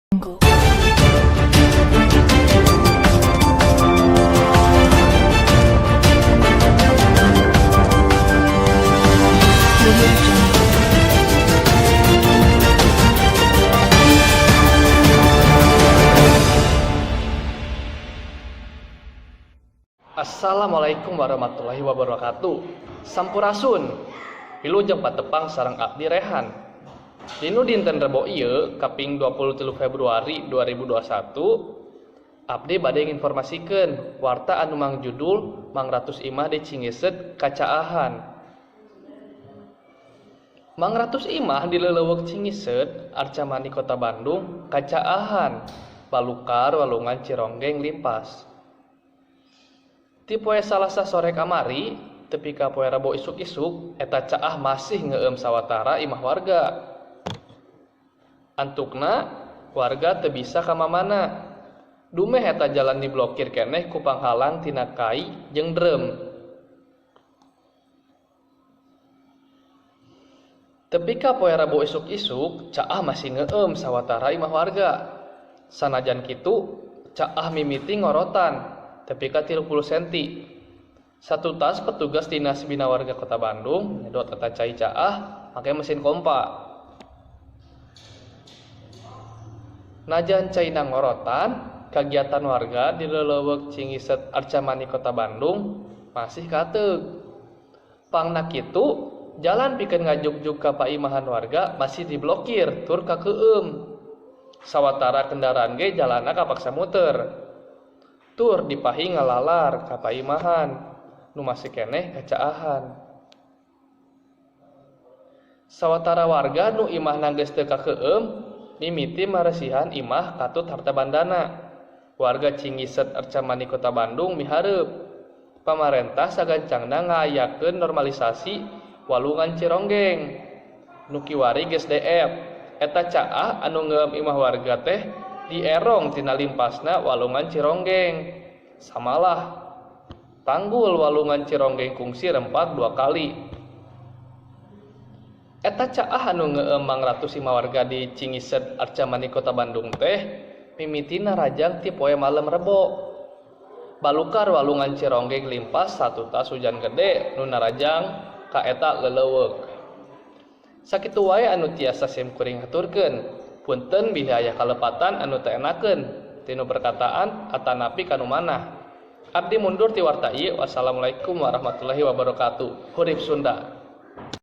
Jungle. Assalamualaikum warahmatullahi wabarakatuh. Sampurasun. Wilujeng patepang sareng abdi Rehan. Dinu dinten Rebo ieu kaping 23 Februari 2021 abdi bade nginformasikeun warta anu mangjudul Mang Ratus Imah di Cingiseut kacaahan. Mang Ratus Imah di leuleuk Cingiseut Arcamani Kota Bandung kacaahan Balukar Walungan Cironggeng Limpas. Ti poe Salasa sore kamari tepi ka poe Rebo isuk-isuk eta caah masih ngeueum sawatara imah warga. Antukna warga teu bisa ka mamana. Dumeh eta jalan diblokir keneh ku panghalang tina kai jeung dreum. Tepi ka poe Rebo isuk-isuk caah masih ngeueum sawatara imah warga. Sanajan kitu caah mimiti ngorotan tepi ka 30 cm. Satu tas petugas Dinas Bina Warga Kota Bandung nyedot eta cai caah make mesin kompa. Najan caina ngorotan, kagiatan warga di leuleuk Cingiseut Arcamani Kota Bandung masih kateug. Pangna kitu, jalan pikeun ngajuk-juk ka paimahan warga masih diblokir tur kakeueum. Sawatara kendaraan ge jalanna kapaksa muter. Tur dipahi ngalalar ka paimahan nu masih keneh kacaahan. Sawatara warga nu imahna geus teu kakeueum mimiti maresihan imah katut harta bandana. Warga Cingiseut Arcamani Kota Bandung mihareup pamarentah sagancangna ngaayakeun normalisasi Walungan Cironggeng nu kiwari geus DF. Eta caah anu ngeueum imah warga teh dierong tina limpasna Walungan Cironggeng. Samalah tanggul Walungan Cironggeng kungsi rempat 2 kali. Eta caah anu ngeueum Mang Ratus Imah warga di Cingiseut Arcamani Kota Bandung teh mimitina rajang ti poe malem Rebo. Balukar Walungan Cironggeng limpas satu tas hujan gede nu narajang ka eta leuleuk. Sakitu wae anu tiasa sim kuring haturkeun. Punten bilih aya kalepatan anu teu enakeun tinu perkataan atanapi kanu manah. Abdi mundur ti warta ieu. Wassalamualaikum warahmatullahi wabarakatuh. Hurip Sunda.